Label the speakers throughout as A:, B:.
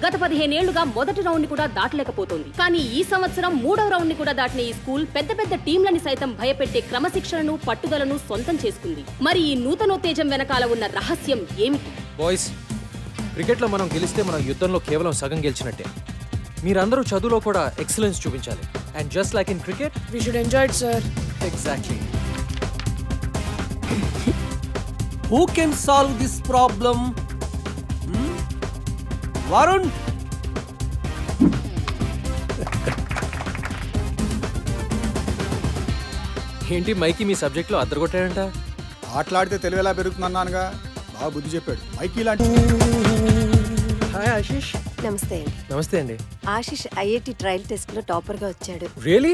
A: గత 15 ఏళ్లుగా మొదటి రౌండ్ ని కూడా దాటలేకపోతోంది. కానీ ఈ సంవత్సరం 3వ రౌండ్ ని కూడా దాటిన ఈ స్కూల్ పెద్ద పెద్ద టీంలని సైతం భయపెట్టే క్రమశిక్షణను పట్టుదలను సొంతం చేసుకుంది. మరి ఈ నూతనోత్తేజం వెనకాల ఉన్న రహస్యం ఏమిటి?
B: బాయ్స్, క్రికెట్లో మనం గెలిస్తే మనం యుద్ధంలో కేవలం సగం గెలిచినట్టే. మీరందరూ చదువులో కూడా ఎక్సలెన్స్ చూపించాలి. And just like in cricket
C: we should enjoy it sir.
B: Exactly.
D: Who can solve this problem? Varun?
B: ఏంటి మైకి మీ సబ్జెక్ట్లో అద్దరగొట్టాడంట?
E: ఆటలాడితే తెలివి ఎలా పెరుగుతుందన్నానుగా, బాగా బుద్ధి చెప్పాడు మైకి లాంటి.
B: హాయ్ ఆశిష్.
F: నమస్తే అండి.
B: నమస్తే అండి.
F: ఆశిష్ ఐఐటి ట్రయల్ టెస్ట్ లో టాపర్ గా వచ్చాడు.
B: Really?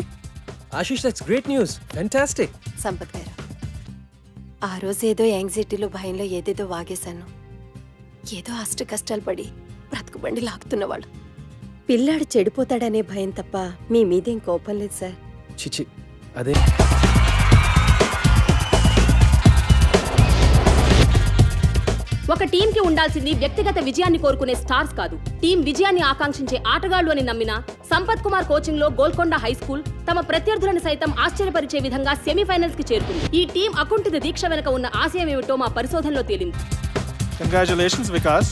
B: Ashish, that's great news. Fantastic.
F: Sampath గారు, ఆ రోజు ఏదో యాంగ్జైటీలో భయంలో ఏదేదో వాగేశాను. ఏదో అష్ట కష్టాలు పడి బ్రతుకుబండి లాగుతున్నవాళ్ళు. పిల్లాడు చెడిపోతాడనే భయం తప్ప మీ మీదేం కోపం లేదు సార్.
B: చిచి, అదే.
A: ఒక టీం కి ఉండాల్సింది వ్యక్తిగత విజయాన్ని కోరుకునే స్టార్స్ కాదు, టీం విజయాన్ని ఆకాంక్షించే ఆటగాళ్లు అని నమ్మిన సంపత్ కుమార్ కోచింగ్ లో గోల్కొండ హై స్కూల్ తమ ప్రత్యర్థులను సైతం ఆశ్చర్యపరిచే విధంగా సెమీఫైనల్స్ కి చేరుకుంది. ఈ టీం అకుంఠిత దీక్ష వెనుక ఉన్న ఆశయం ఏమిటో మా పరిశోధనలో తేలింది.
E: కంగ్రాచులేషన్స్ వికాస్.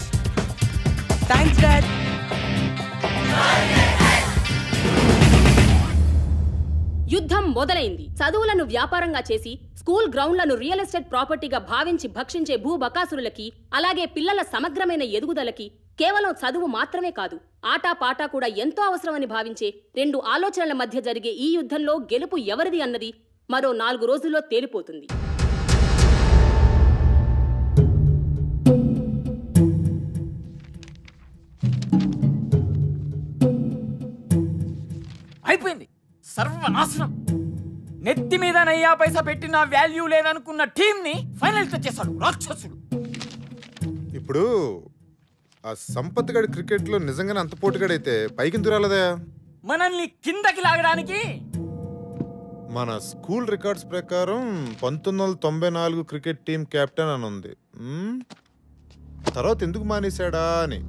C: Thanks dad.
A: యుద్ధం మొదలైంది. చదువులను వ్యాపారంగా చేసి స్కూల్ గ్రౌండ్లను రియల్ ఎస్టేట్ ప్రాపర్టీగా భావించి భక్షించే భూబకాసురులకి, అలాగే పిల్లల సమగ్రమైన ఎదుగుదలకి కేవలం చదువు మాత్రమే కాదు, ఆటా పాటా కూడా ఎంతో అవసరమని భావించే 2 ఆలోచనల మధ్య జరిగే ఈ యుద్ధంలో గెలుపు ఎవరిది అన్నది మరో 4 రోజుల్లో తేలిపోతుంది.
G: అయిపోయింది, సర్వనాశనం. నెత్తి మీద నయ్యా పైసా పెట్టిన వాల్యూ లేదనుకున్న టీంని ఫైనల్ తెచ్చేశాడు రాక్షసుడు.
H: ఇప్పుడు ఆ సంపత్ గడి క్రికెట్ లో నిజంగానే అంత పోటుగాడైతే పైకి దురాలదా?
G: మనల్ని కిందకి లాగడానికి.
H: మన స్కూల్ రికార్డ్స్ ప్రకారం 1994 క్రికెట్ టీం కెప్టెన్ అని ఉంది. తర్వాత ఎందుకు మానేశాడా అని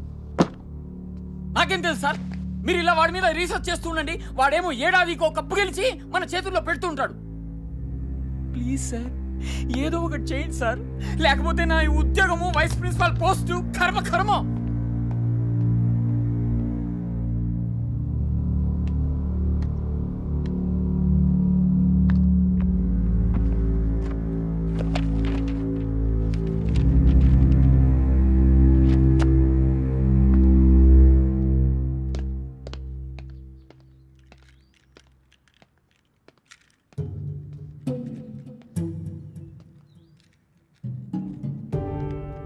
G: నాకేం తెలుసు సార్, మీరు ఇలా వాడి మీద రీసెర్చ్ చేస్తూ ఉండండి. వాడేమో ఏడాదికి ఒక కప్పు గెలిచి మన చేతుల్లో పెడుతుంటాడు. ప్లీజ్ సార్, ఏదో ఒకటి చేయండి సార్, లేకపోతే నా ఈ ఉద్యోగము వైస్ ప్రిన్సిపాల్ పోస్టు కర్మ.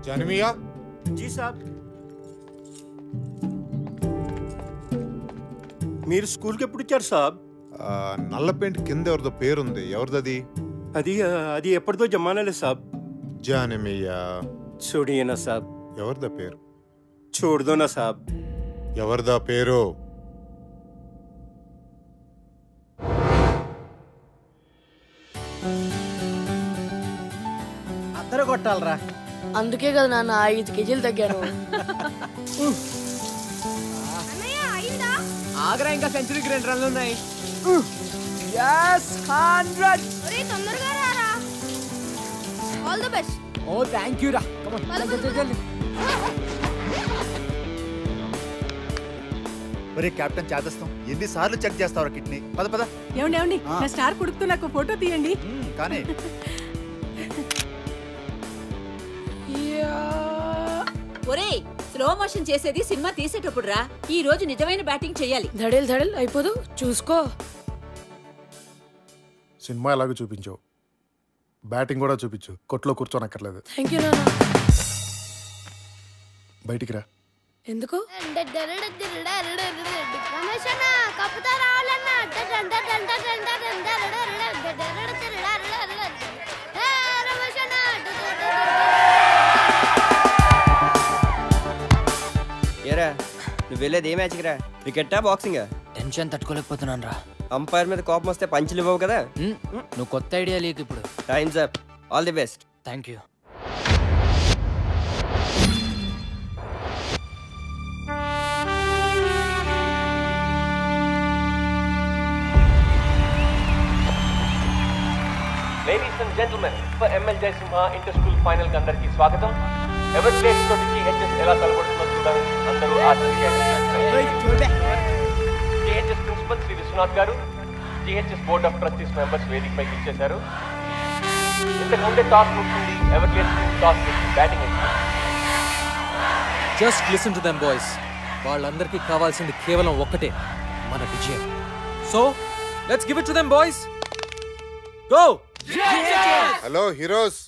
H: జానమియా.
I: జీ సాబ్. మీరు స్కూల్కి ఎప్పుడు వచ్చారు సాబ్?
H: నల్ల పెయింట్ కింద ఎవరిదో పేరుంది, ఎవరిదది?
I: అది ఎప్పటిదో జమానాలే సాబ్.
H: జానమియా.
I: చూడియేనా సాబ్.
H: ఎవరిదా పేరు?
I: చూడదోనా సాబ్.
H: ఎవరిదా పేరు?
D: అద్దరు కొట్టాలరా.
C: అందుకే కదా నాన్న 5 కేజీలు తగ్గాను.
D: ఆగ్రా, ఇంకా సెంచరీకి 2 రన్లు ఉన్నాయి.
C: yes 100.
J: తొందరగా రారా. All the best.
D: Oh thank you రా. Come on.
E: ఒరే కెప్టెన్ చేదస్తాం, ఎన్నిసార్లు చెక్ చేస్తావు కిట్ని? పద.
C: ఏమండి నా స్టార్ కొడుకుతో నాకు ఫోటో తీయండి.
E: కానీ
J: ఒరే, స్లో మోషన్ చేసేది సినిమా తీసేటప్పుడు రా. ఈ రోజు నిజమైన బ్యాటింగ్ చెయ్యాలి.
C: ధడేల్ అయిపోదు, చూసుకో.
K: సినిమా ఎలాగో చూపించావు, బ్యాటింగ్ కూడా చూపించు. కొట్లో కూర్చోనక్కర్లేదు.
C: థ్యాంక్ యూ నాన్న.
K: బయటికి రా.
C: ఎందుకు?
L: ఏరా, నువ్వు వెళ్ళేది ఏ మ్యాచ్కి రా? క్రికెట్టా బాక్సింగా?
G: టెన్షన్ తట్టుకోలేకపోతున్నాను రా.
L: అంపైర్ మీద కోపం వస్తే పంచులు ఇవ్వవు కదా.
G: నువ్వు కొత్త ఐడియా లేదు ఇప్పుడు.
L: Time's up. All the best.
G: Thank you.
M: And gentlemen for ML Jayasimha inter school final కి అందరికీ స్వాగతం. ఎవర్ ప్లేస్ తోటి జిహెచ్ఎస్ ఎలా తలపడుతుందో చూడాలని అందరూ ఆసక్తిగా జిహెచ్ఎస్ ప్రిన్సిపల్ శ్రీ విశ్వనాథ్ గారు, GHS board of trustees members వేదికపైకి ఇచ్చేశారు. ఇంతకు ముందే టాస్ ముగిసింది. ఎవర్ ప్లేస్ టాస్ చేసి బ్యాటింగ్ ఇచ్చారు.
B: Just listen to them boys. వాళ్ళందరికీ కావాల్సింది కేవలం ఒక్కటే, మన విజయం. So let's give it to them boys. Go!
H: Hello heroes,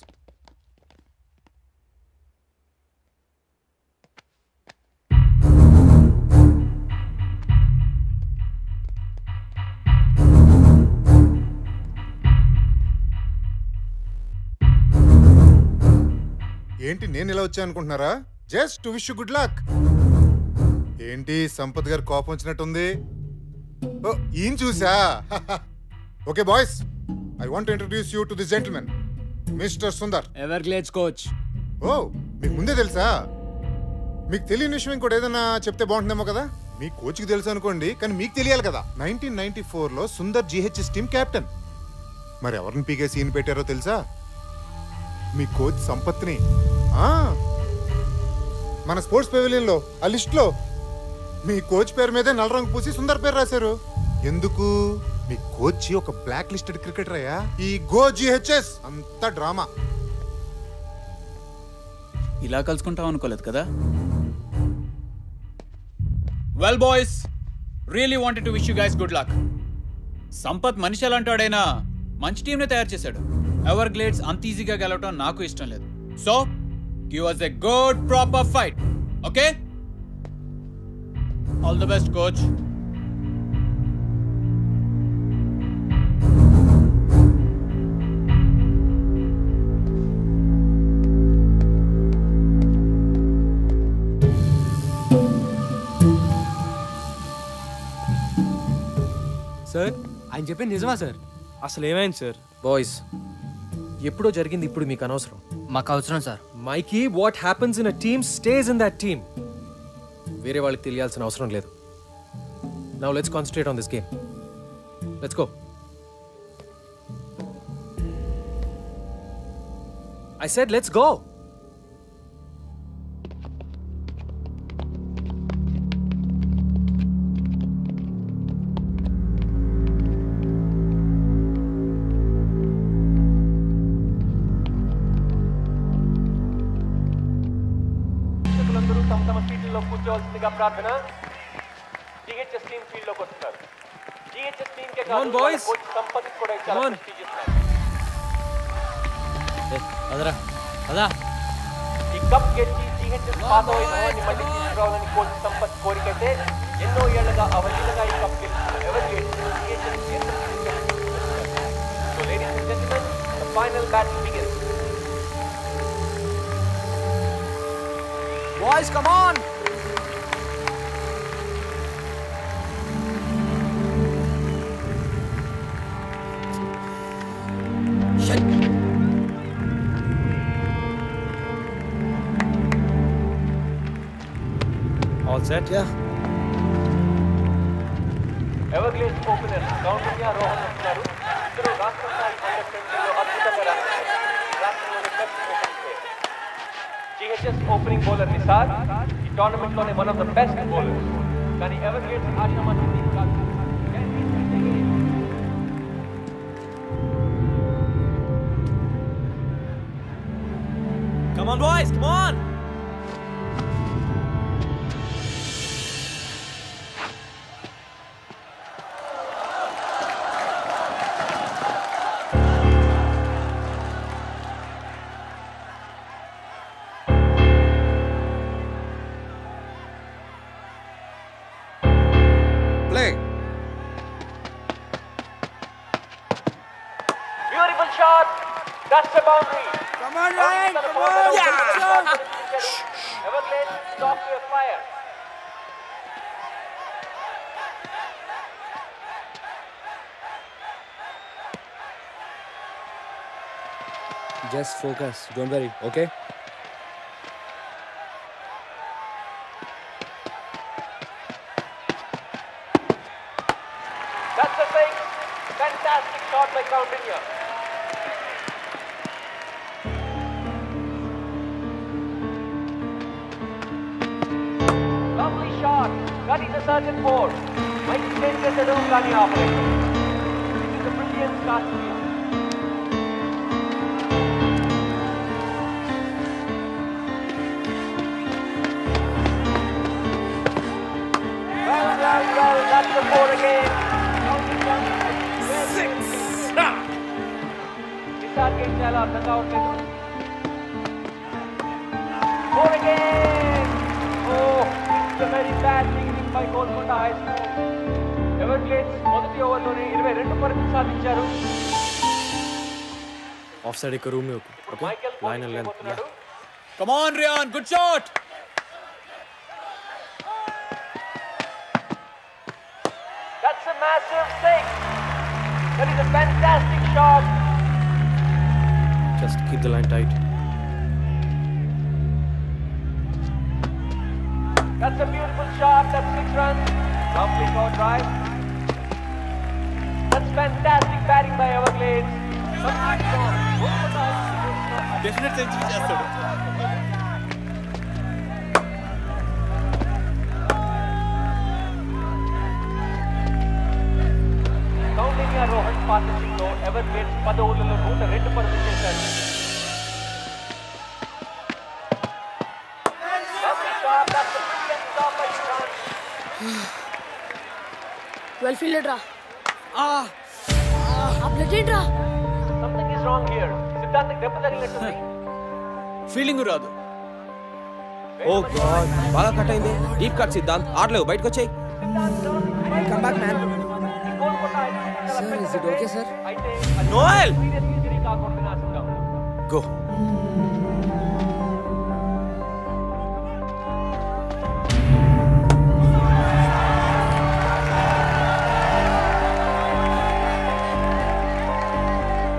H: ఏంటి నేను ఇలా వచ్చా అనుకుంటున్నారా? Just to wish you good luck. ఏంటి సంపత్ గారు కోపం వచ్చినట్టుంది? ఓ ఈయన చూసా. Okay boys, I want to introduce you to this gentlemen, mister Sundar.
G: Everglades coach.
H: Oh మీకు ముందే తెలుసా? మీకు తెలియని విషయం ఇంకోటి ఏదైనా చెప్తే బాగుంటుందేమో కదా. మీ కోచ్కి తెలుసు అనుకోండి, కానీ మీకు తెలియాలి కదా. 1994లో సుందర్ జిహెచ్ఎస్ టీమ్ కెప్టెన్. మరి ఎవరిని పీకే సీన్ పెట్టారో తెలుసా? మీ కోచ్ సంపత్ని. మన స్పోర్ట్స్ పెవిలియన్ లో ఆ లిస్ట్ లో మీ కోచ్ పేరు మీదే నల్ల రంగు పూసి సుందర్ పేరు రాశారు. ఎందుకు? మీ కోచ్ ఒక బ్లాక్ లిస్టెడ్ క్రికెటర్ అయ్యా. ఈ గో జిహెచ్ఎస్ అంత డ్రామా.
G: ఇలా కలుసుకుంటాం అనుకోలేదు కదా. Well boys, really wanted to wish you guys good luck. Sampath మనిషి ఎలాంటాడైనా మంచి టీంని తయారు చేశాడు. ఎవర్ గ్లేడ్స్ అంత ఈజీగా గెలవటం నాకు ఇష్టం లేదు. So give us a good proper fight. Okay? All the best, coach.
N: Sir, ఆయన చెప్పింది నిజమా సార్? అసలు ఏమైంది సార్?
B: బాయ్స్, ఎప్పుడో జరిగింది ఇప్పుడు మీకు అనవసరం.
N: మాకు అవసరం sir.
B: Mikey, what happens in a team stays in that team. వేరే వాళ్ళకి తెలియాల్సిన అవసరం లేదు. Now let's concentrate on this game. Let's go. I said let's go.
M: కూర్చోవలసిందిగా ప్రార్థన. జిహెచ్ఎస్ టీమ్ ఫీల్డ్ లోకి వస్తున్నారు. జిహెచ్ఎస్ టీమ్ కే
B: కాదు, బాయ్స్
M: కోచ్ సంపత్ కూడా చాలా ప్రెస్టీజియస్ మ్యాచ్.
N: అదరా అదా
M: ఈ కప్ గెలిచి జిహెచ్ఎస్ పాత వైభవాన్ని మళ్ళీ తీసుకురావాలని కోచ్ సంపత్ కోరికైతే ఎన్నో ఏళ్లుగా అవలీలగా ఈ కప్ గెలుస్తున్న Everglades GHS so ladies and gentlemen, the final battle begins.
G: Boys, come on!
N: All set? Yeah.
M: Everglades opener కౌంటర్యా రోహన్ వస్తున్నారు. ఇద్దరు రాష్ట్ర స్థాయి అండర్-20లో అద్భుతంగా రాణించారు. రాష్ట్రంలోని best open player. GHS opening bowler Nisar ఈ టోర్నమెంట్ లోనే one of the best bowlers. కానీ ఎవర్గ్లేడ్స్ ఆశామాషి టీం కాదు.
N: Come on, boys, come on!
M: Play. Beautiful shot. That's the boundary.
C: Come on, Ryan. Come on.
M: Yeah. Everglades, stop your fire.
N: Just focus. Don't worry, okay?
M: That's the thing. Fantastic shot by Coutinho. mark. Got the sergeant board. Mike change చేశాడు కానీ ఆపలేదు. It is a brilliant start to you. Well, that's the 4 again. 6. ఈసారి ఏం చేయాలో అర్థం కావట్లేదు. 4 again. Oh, it's a very bad beginning by Golconda High School. Everglades మొదటి ఓవర్లోనే 22 పరుగులు సాధించారు.
B: ఆఫ్ సైడ్ ఇక్కడ room okay line and length
G: come on Riyan good shot
M: That's a massive six. That is a fantastic shot.
B: Just keep the line tight.
M: That's a beautiful shot. That's 6 runs. Lovely short drive. That's fantastic batting by Everglades.
G: Definite century చేస్తాడు
M: Kaundinya Rohan partnership లో Everglades 10 ఓవర్లలో 102 పరుగులు చేశారు. Lovely shot. That's a brilliant stop by Shan.
O: Well fielded రా ఆ blood ఏంట్రా
M: Something is wrong here. Siddhant దెబ్బ తగిలినట్టుంది.
N: ఫీలింగ్ రాదు ఓ గాడ్ బాగా కట్ అయింది డీప్ కట్ సిద్ధాంత్ ఆడలేవు బయటకు వచ్చేయ్
O: come back man sir is it okay sir
N: Noel
M: serious injury కాకుండా ఆశిద్దాం.
B: Go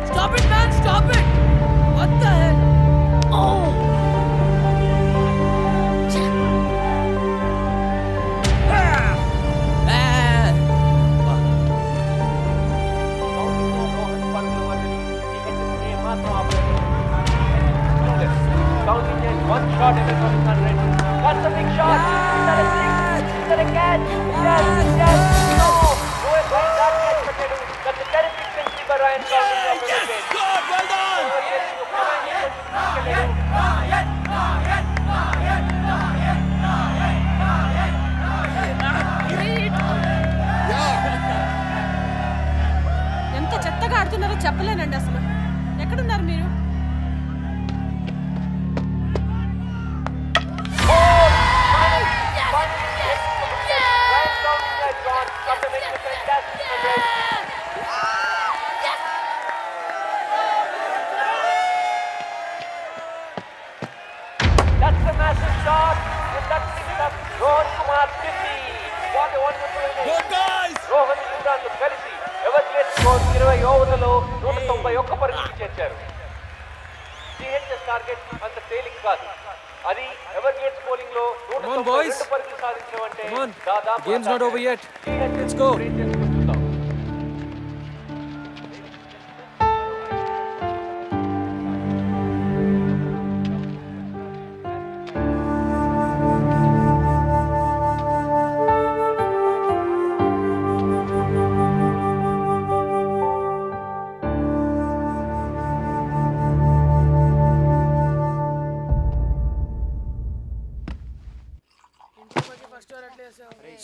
O: Stop it, man! Stop it! What the hell? Oh!
M: Counting just one shot away from 100. That's a big shot. Is that a six? Is that a catch? Yes. No. Who has made that catch, Patel? That's a terrific century by Ryan Counting.
G: Yes, good, well done.
O: ఎంత చెత్తగా ఆడుతున్నారో చెప్పలేనండి అసలు ఎక్కడున్నారు మీరు
M: That's a massive shot. And that's picked up Rohan Kumar 50. What a wonderful innings.
G: Good guys.
M: Rohan సుందర్ను కలిసి Everglades score 20 ఓవర్లలో 191 పరుగులు చేర్చారు. GHS target అంత తేలిక కాదు. అది Everglades bowling లో 192 పరుగులు సాధించడం అంటే దాదాపు
B: game's not over yet. Let's go.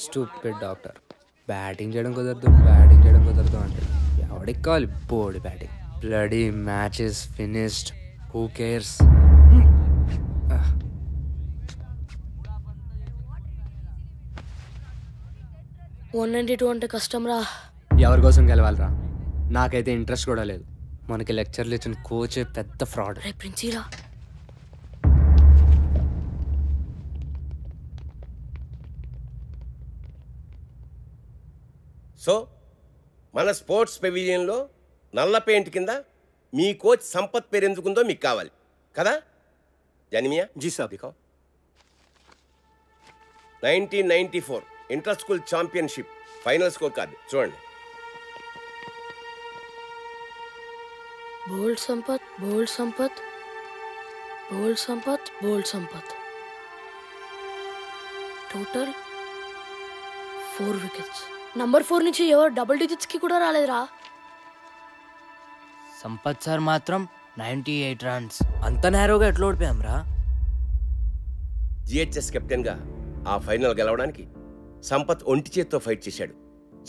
N: Stupid doctor batting చేయడం కుదరదు అంటే ఎవడికి కావాలి board batting bloody matches finished who cares
O: 192 అంటే కష్టం రా
N: ఎవరి కోసం గెలవాలరా నాకైతే ఇంట్రెస్ట్ కూడా లేదు మనకి లెక్చర్లు ఇచ్చిన కోచే పెద్ద ఫ్రాడ్
O: రే ప్రిన్సీరా
P: సో మన స్పోర్ట్స్ పెవిలియన్లో నల్ల పెయింట్ కింద మీ కోచ్ సంపత్ పేరు ఎందుకుందో మీకు కావాలి కదా జానిమియా
I: జీ సాబ్
P: దిఖాओ 1994 inter school championship final score card చూడండి
O: బోల్డ్ సంపత్ టోటల్
Q: 4 వికెట్స్. నంబర్ 4 నుంచి ఎవరు డబుల్ డిజిట్స్ కి కూడా రాలేదురా.
O: సంపత్ సార్ మాత్రం 98 రన్స్. అంత నేరోగా ఎట్లా ఓడిపోయాం రా?
P: జిహెచ్ఎస్ కెప్టెన్గా ఆ ఫైనల్ గెలవడానికి సంపత్ ఒంటి చేత్తో ఫైట్ చేశాడు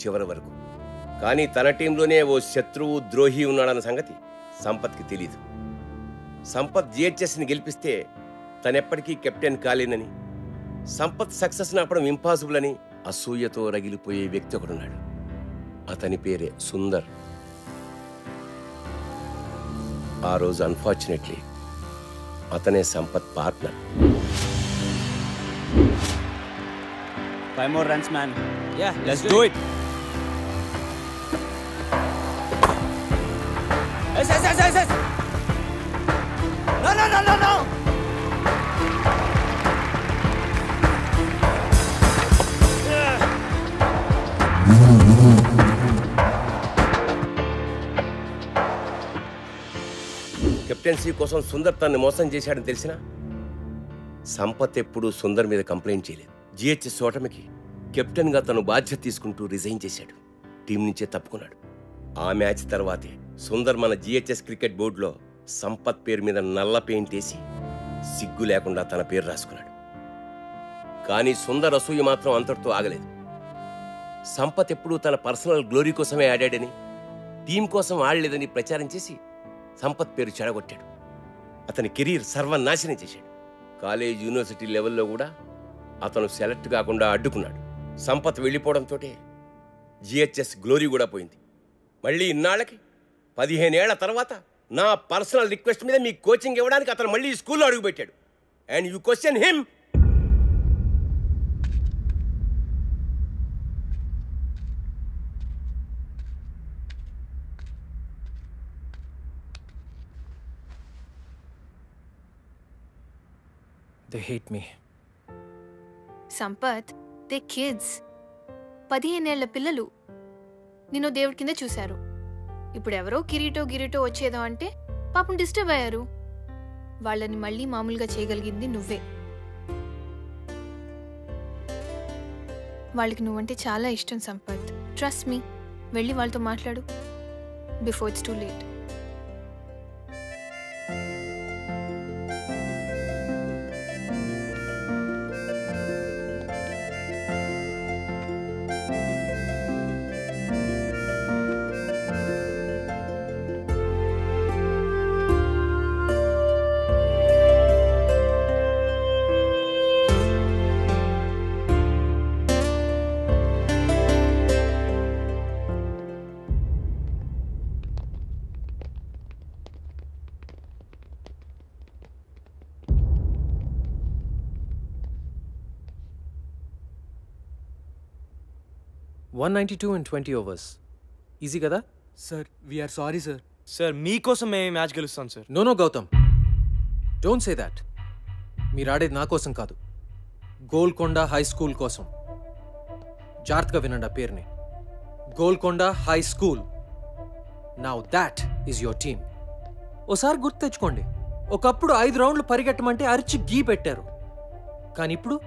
P: చివరి వరకు. కానీ తన టీంలోనే ఓ శత్రువు ద్రోహి ఉన్నాడన్న సంగతి సంపత్కి తెలీదు. సంపత్ జిహెచ్ఎస్ని గెలిపిస్తే తనెప్పటికీ కెప్టెన్ కాలేనని, సంపత్ సక్సెస్ ఆపడం ఇంపాసిబుల్ అని అసూయతో రగిలిపోయే వ్యక్తి ఒకడున్నాడు. అతని పేరే సుందర్. ఆ రోజు అన్ఫార్చునేట్లీ అతనే Sampath partner.
L: 5 more runs, man.
O: Yeah,
L: let's do it.
O: Yes. No.
P: Captaincy కోసం సుందర్ తనని మోసం చేశాడని తెలిసినా సంపత్ ఎప్పుడూ సుందర్ మీద కంప్లైంట్ చేయలేదు. జిహెచ్ఎస్ ఓటమికి కెప్టెన్గా తను బాధ్యత తీసుకుంటూ రిజైన్ చేశాడు. టీం నుంచే తప్పుకున్నాడు. ఆ మ్యాచ్ తర్వాతే సుందర్ మన జిహెచ్ఎస్ క్రికెట్ బోర్డులో సంపత్ పేరు మీద నల్ల పెయింట్ వేసి సిగ్గు లేకుండా తన పేరు రాసుకున్నాడు. కానీ సుందర్ అసూయ మాత్రం అంతటితో ఆగలేదు. సంపత్ ఎప్పుడూ తన పర్సనల్ గ్లోరీ కోసమే ఆడాడని, టీం కోసం ఆడలేదని ప్రచారం చేసి సంపత్ పేరు చెడగొట్టాడు. అతని కెరీర్ సర్వనాశనం చేశాడు. కాలేజ్, యూనివర్సిటీ లెవెల్లో కూడా అతను సెలెక్ట్ కాకుండా అడ్డుకున్నాడు. సంపత్ వెళ్ళిపోవడంతో జిహెచ్ఎస్ గ్లోరీ కూడా పోయింది. మళ్ళీ ఇన్నాళ్ళకి 15 ఏళ్ల తర్వాత నా పర్సనల్ రిక్వెస్ట్ మీద మీ కోచింగ్ ఇవ్వడానికి అతను మళ్ళీ స్కూల్లో అడుగుపెట్టాడు. And you question him.
B: They hate me.
R: Sampath, they kids. 15 ఏళ్ల పిల్లలు నిన్ను దేవుడి కింద చూశారు. ఇప్పుడు ఎవరో కిరీటో వచ్చేదో అంటే పాపం డిస్టర్బ్ అయ్యారు. వాళ్ళని మళ్ళీ మామూలుగా చేయగలిగింది నువ్వే. వాళ్ళకి నువ్వంటే చాలా ఇష్టం సంపత్. Trust me. వెళ్ళి వాళ్ళతో మాట్లాడు before it's too late.
B: $192 in 20 overs. Easy కదా?
S: Sir we are sorry sir. Sir మీకోసం మేము మ్యాచ్ గెలుస్తాం sir.
B: No Gautam, don't say that. మీరు ఆడేది నా కోసం కాదు, గోల్కొండ హై స్కూల్ కోసం. జాగ్రత్తగా వినండి ఆ పేరుని, Golconda high school. Now that is your team. ఓసారి గుర్తు తెచ్చుకోండి, ఒకప్పుడు 5 రౌండ్లు పరిగెట్టమంటే అరిచి గీ పెట్టారు. కానీ ఇప్పుడు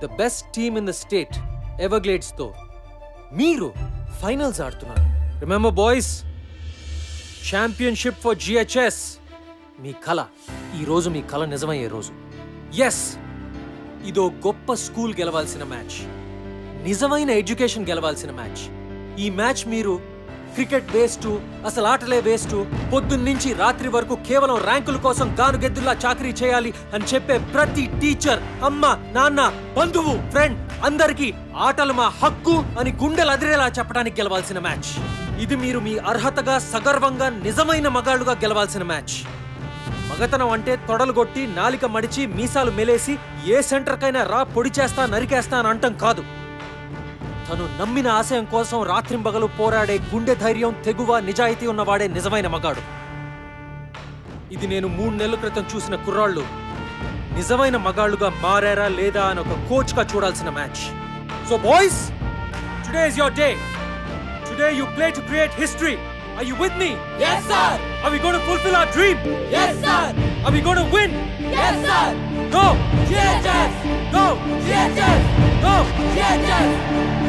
B: the best team in the state Everglades తో మీరు ఫైనల్స్ ఆడుతున్నారు. Remember boys, championship for GHS. మీ కళ, ఈ రోజు మీ కళ నిజమయ్యే రోజు. ఎస్, ఇదో గొప్ప స్కూల్ గెలవాల్సిన మ్యాచ్, నిజమైన ఎడ్యుకేషన్ గెలవాల్సిన మ్యాచ్. ఈ మ్యాచ్ మీరు క్రికెట్ వేస్ట్, అసలు ఆటలే వేస్ట్, పొద్దున్నుంచి రాత్రి వరకు కేవలం ర్యాంకుల కోసం గానుగెద్దుల్లా చాకరీ చేయాలి అని చెప్పే ప్రతి టీచర్, అమ్మ, నాన్న, బంధువు, ఫ్రెండ్ అందరికీ ఆటలు మా హక్కు అని గుండెలు అదిరేలా చెప్పడానికి గెలవాల్సిన మ్యాచ్. ఇది మీరు మీ అర్హతగా, సగర్వంగా, నిజమైన మగాళ్ళుగా గెలవాల్సిన మ్యాచ్. మగతనం అంటే తొడలు కొట్టి, నాలిక మడిచి, మీసాలు మెలేసి ఏ సెంటర్కైనా రా పొడి చేస్తా, నరికేస్తా అని అంటం కాదు. తను నమ్మిన ఆశయం కోసం రాత్రింబగలు పోరాడే గుండె ధైర్యం, తెగువ, నిజాయితీ ఉన్నవాడే నిజమైన మగాడు. ఇది నేను 3 నెలల క్రితం చూసిన కుర్రాళ్ళు నిజమైన మగాళ్ళుగా మారారా లేదా అని ఒక కోచ్ గా చూడాల్సిన match. So boys, today is your day. Today you play to create history. Are you with me?
O: Yes, sir.
B: Are we going to fulfill our dream?
O: Yes, sir.
B: Are we going to win?
O: Yes, sir.
B: Go!
O: GHS.
B: Go!
O: GHS.
B: Go!
O: GHS.
G: GHS!